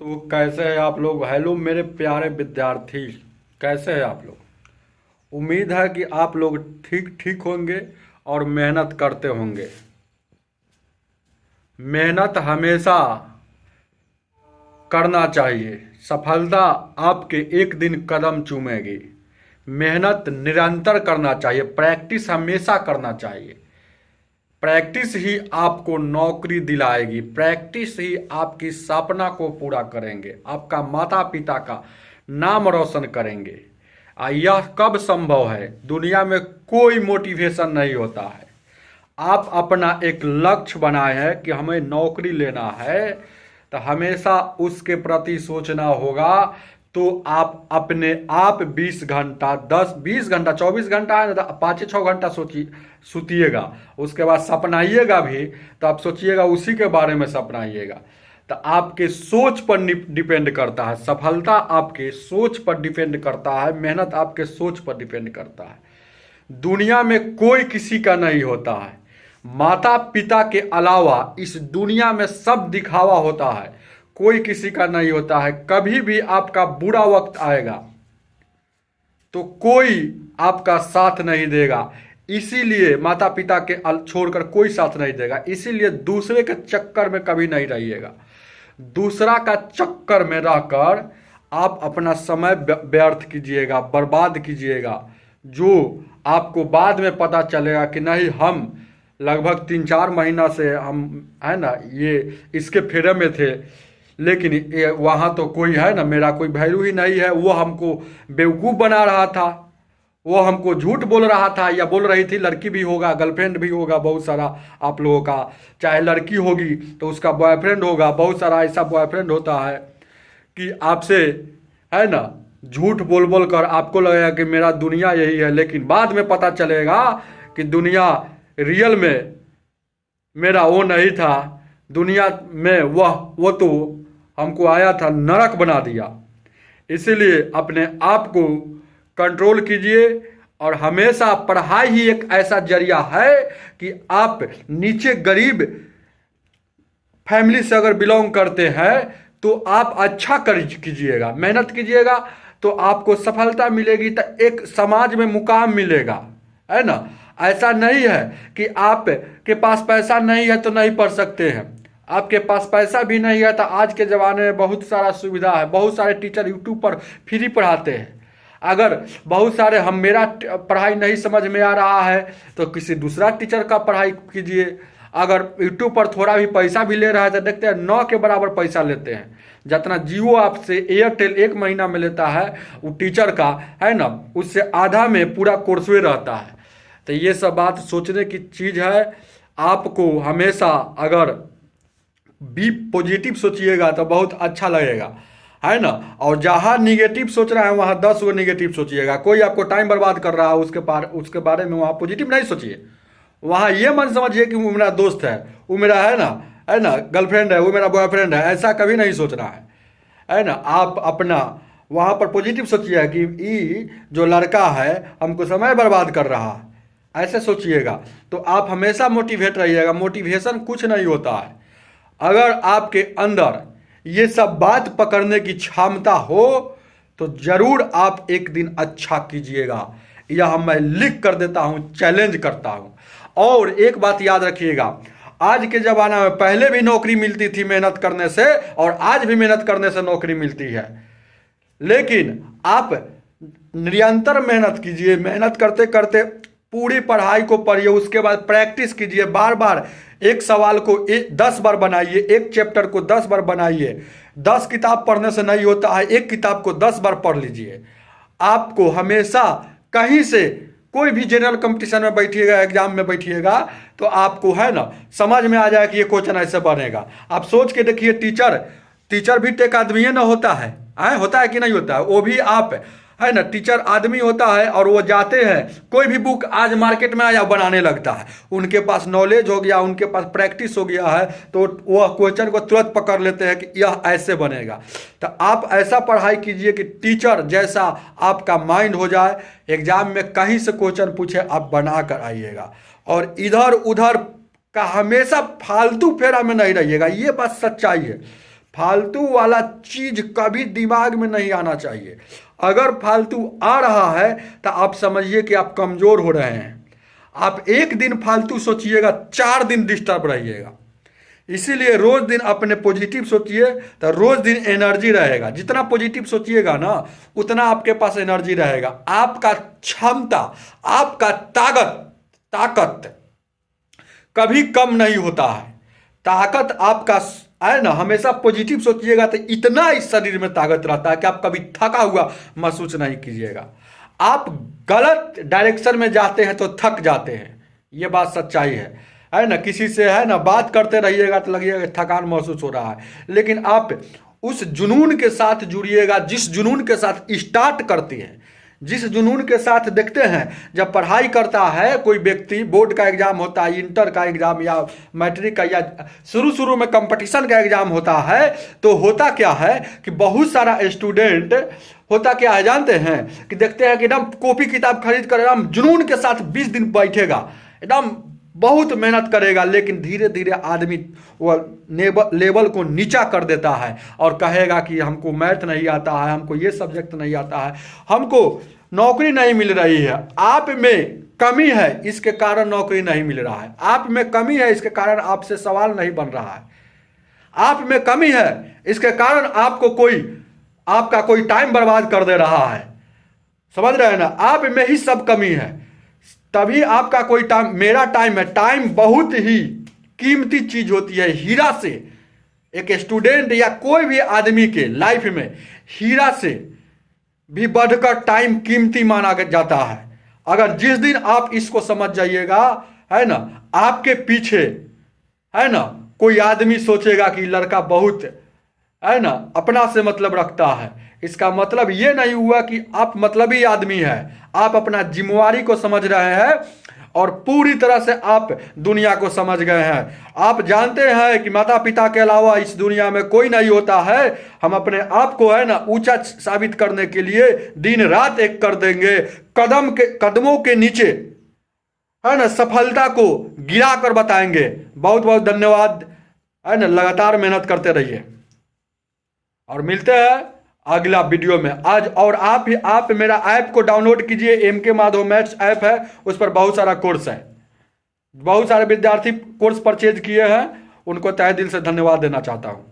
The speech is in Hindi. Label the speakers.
Speaker 1: तो कैसे हैं आप लोग। हेलो मेरे प्यारे विद्यार्थी, कैसे हैं आप लोग। उम्मीद है कि आप लोग ठीक ठीक होंगे और मेहनत करते होंगे। मेहनत हमेशा करना चाहिए। सफलता आपके एक दिन कदम चूमेगी। मेहनत निरंतर करना चाहिए। प्रैक्टिस हमेशा करना चाहिए। प्रैक्टिस ही आपको नौकरी दिलाएगी। प्रैक्टिस ही आपकी सपना को पूरा करेंगे, आपका माता पिता का नाम रोशन करेंगे। यह कब संभव है? दुनिया में कोई मोटिवेशन नहीं होता है। आप अपना एक लक्ष्य बनाए हैं कि हमें नौकरी लेना है, तो हमेशा उसके प्रति सोचना होगा। तो आप अपने आप 20 घंटा 10-20 घंटा 24 घंटा है ना, 5-6 घंटा सोचिएगा। उसके बाद सपनाइएगा भी, तो आप सोचिएगा उसी के बारे में सपनाइएगा। तो आपके सोच पर डिपेंड करता है। सफलता आपके सोच पर डिपेंड करता है। मेहनत आपके सोच पर डिपेंड करता है। दुनिया में कोई किसी का नहीं होता है। माता पिता के अलावा इस दुनिया में सब दिखावा होता है। कोई किसी का नहीं होता है। कभी भी आपका बुरा वक्त आएगा तो कोई आपका साथ नहीं देगा। इसीलिए माता पिता के छोड़कर कोई साथ नहीं देगा। इसीलिए दूसरे के चक्कर में कभी नहीं रहिएगा। दूसरा का चक्कर में रहकर आप अपना समय व्यर्थ कीजिएगा, बर्बाद कीजिएगा। जो आपको बाद में पता चलेगा कि नहीं, हम लगभग 3-4 महीना से हम है ना ये इसके फेरे में थे, लेकिन वहाँ तो कोई है ना, मेरा कोई वैल्यू ही नहीं है। वो हमको बेवकूफ़ बना रहा था, वो हमको झूठ बोल रहा था या बोल रही थी। लड़की भी होगा, गर्लफ्रेंड भी होगा बहुत सारा आप लोगों का। चाहे लड़की होगी तो उसका बॉयफ्रेंड होगा। बहुत सारा ऐसा बॉयफ्रेंड होता है कि आपसे है ना झूठ बोल बोल कर आपको लगेगा कि मेरा दुनिया यही है, लेकिन बाद में पता चलेगा कि दुनिया रियल में मेरा वो नहीं था। दुनिया में वो तो हमको आया था, नरक बना दिया। इसीलिए अपने आप को कंट्रोल कीजिए। और हमेशा पढ़ाई ही एक ऐसा जरिया है कि आप नीचे गरीब फैमिली से अगर बिलोंग करते हैं तो आप अच्छा कीजिएगा, मेहनत कीजिएगा तो आपको सफलता मिलेगी। तो एक समाज में मुकाम मिलेगा, है ना। ऐसा नहीं है कि आप के पास पैसा नहीं है तो नहीं पढ़ सकते हैं। आपके पास पैसा भी नहीं है तो आज के ज़माने में बहुत सारा सुविधा है। बहुत सारे टीचर यूट्यूब पर फ्री पढ़ाते हैं। अगर बहुत सारे मेरा पढ़ाई नहीं समझ में आ रहा है तो किसी दूसरा टीचर का पढ़ाई कीजिए। अगर यूट्यूब पर थोड़ा भी पैसा भी ले रहा है तो देखते हैं 9 के बराबर पैसा लेते हैं। जितना जियो आपसे एयरटेल 1 महीना में लेता है वो टीचर का, है ना, उससे आधा में पूरा कोर्सवे रहता है। तो ये सब बात सोचने की चीज़ है। आपको हमेशा अगर बी पॉजिटिव सोचिएगा तो बहुत अच्छा लगेगा, है ना। और जहाँ निगेटिव सोच रहा है वहाँ 10 गो निगेटिव सोचिएगा। कोई आपको टाइम बर्बाद कर रहा है उसके बारे में वहाँ पॉजिटिव नहीं सोचिए। वहाँ ये मन समझिए कि वो मेरा दोस्त है, वो मेरा है ना गर्लफ्रेंड है, वो मेरा बॉयफ्रेंड है। ऐसा कभी नहीं सोचना है ना। आप अपना वहाँ पर पॉजिटिव सोचिए कि ये जो लड़का है हमको समय बर्बाद कर रहा है, ऐसे सोचिएगा तो आप हमेशा मोटिवेट रहिएगा। मोटिवेशन कुछ नहीं होता है। अगर आपके अंदर ये सब बात पकड़ने की क्षमता हो तो जरूर आप एक दिन अच्छा कीजिएगा। यह मैं लिख कर देता हूँ, चैलेंज करता हूँ। और एक बात याद रखिएगा, आज के ज़माना में पहले भी नौकरी मिलती थी मेहनत करने से, और आज भी मेहनत करने से नौकरी मिलती है। लेकिन आप निरंतर मेहनत कीजिए। मेहनत करते करते पूरी पढ़ाई को पढ़िए, उसके बाद प्रैक्टिस कीजिए। बार बार एक सवाल को 10 बार बनाइए, एक चैप्टर को 10 बार बनाइए। 10 किताब पढ़ने से नहीं होता है, एक किताब को 10 बार पढ़ लीजिए। आपको हमेशा कहीं से कोई भी जनरल कंपटीशन में बैठिएगा, एग्जाम में बैठिएगा तो आपको है ना समझ में आ जाएगा कि ये क्वेश्चन ऐसे बनेगा। आप सोच के देखिए, टीचर भी एक आदमी है ना, होता है कि नहीं होता है। वो भी आप है ना, टीचर आदमी होता है और वो जाते हैं, कोई भी बुक आज मार्केट में आया बनाने लगता है। उनके पास नॉलेज हो गया, उनके पास प्रैक्टिस हो गया है, तो वह क्वेश्चन को तुरंत पकड़ लेते हैं कि यह ऐसे बनेगा। तो आप ऐसा पढ़ाई कीजिए कि टीचर जैसा आपका माइंड हो जाए। एग्जाम में कहीं से क्वेश्चन पूछे आप बना कर आइएगा। और इधर उधर का हमेशा फालतू फेरा में नहीं रहिएगा। ये बात सच्चाई है। फालतू वाला चीज कभी दिमाग में नहीं आना चाहिए। अगर फालतू आ रहा है तो आप समझिए कि आप कमजोर हो रहे हैं। आप एक दिन फालतू सोचिएगा, 4 दिन डिस्टर्ब रहिएगा। इसीलिए रोज दिन अपने पॉजिटिव सोचिए तो रोज दिन एनर्जी रहेगा। जितना पॉजिटिव सोचिएगा ना उतना आपके पास एनर्जी रहेगा। आपका क्षमता, आपका ताकत कभी कम नहीं होता है। ताकत आपका है ना, हमेशा पॉजिटिव सोचिएगा तो इतना इस शरीर में ताकत रहता है कि आप कभी थका हुआ महसूस नहीं कीजिएगा। आप गलत डायरेक्शन में जाते हैं तो थक जाते हैं, ये बात सच्चाई है ना। किसी से है ना बात करते रहिएगा तो लगेगा थकान महसूस हो रहा है, लेकिन आप उस जुनून के साथ जुड़िएगा जिस जुनून के साथ स्टार्ट करते हैं, जिस जुनून के साथ देखते हैं। जब पढ़ाई करता है कोई व्यक्ति, बोर्ड का एग्जाम होता है, इंटर का एग्जाम या मैट्रिक का, या शुरू में कंपटीशन का एग्जाम होता है, तो होता क्या है कि बहुत सारा स्टूडेंट होता क्या है जानते हैं कि देखते हैं कि एकदम कॉपी किताब खरीद कर एकदम जुनून के साथ 20 दिन बैठेगा, एकदम बहुत मेहनत करेगा, लेकिन धीरे धीरे आदमी वह लेवल को नीचा कर देता है और कहेगा कि हमको मैथ नहीं आता है, हमको ये सब्जेक्ट नहीं आता है, हमको नौकरी नहीं मिल रही है। आप में कमी है, इसके कारण नौकरी नहीं मिल रहा है। आप में कमी है, इसके कारण आपसे सवाल नहीं बन रहा है। आप में कमी है, इसके कारण आपका कोई टाइम बर्बाद कर दे रहा है। समझ रहे हैं ना, आप में ही सब कमी है, तभी आपका कोई टाइम, मेरा टाइम है। टाइम बहुत ही कीमती चीज होती है, हीरा से। एक स्टूडेंट या कोई भी आदमी के लाइफ में हीरा से भी बढ़कर टाइम कीमती माना जाता है। अगर जिस दिन आप इसको समझ जाइएगा, है ना, आपके पीछे है ना कोई आदमी सोचेगा कि लड़का बहुत है ना अपना से मतलब रखता है, इसका मतलब ये नहीं हुआ कि आप मतलबी आदमी है। आप अपना जिम्मेवारी को समझ रहे हैं और पूरी तरह से आप दुनिया को समझ गए हैं। आप जानते हैं कि माता पिता के अलावा इस दुनिया में कोई नहीं होता है। हम अपने आप को है ना ऊंचा साबित करने के लिए दिन रात एक कर देंगे। कदमों के नीचे है ना सफलता को गिरा कर बताएंगे। बहुत बहुत धन्यवाद, है ना, लगातार मेहनत करते रहिए और मिलते हैं अगला वीडियो में। आज और आप मेरा ऐप को डाउनलोड कीजिए, MK माधव मैथ्स ऐप है, उस पर बहुत सारा कोर्स है। बहुत सारे विद्यार्थी कोर्स परचेज किए हैं, उनको तहे दिल से धन्यवाद देना चाहता हूं।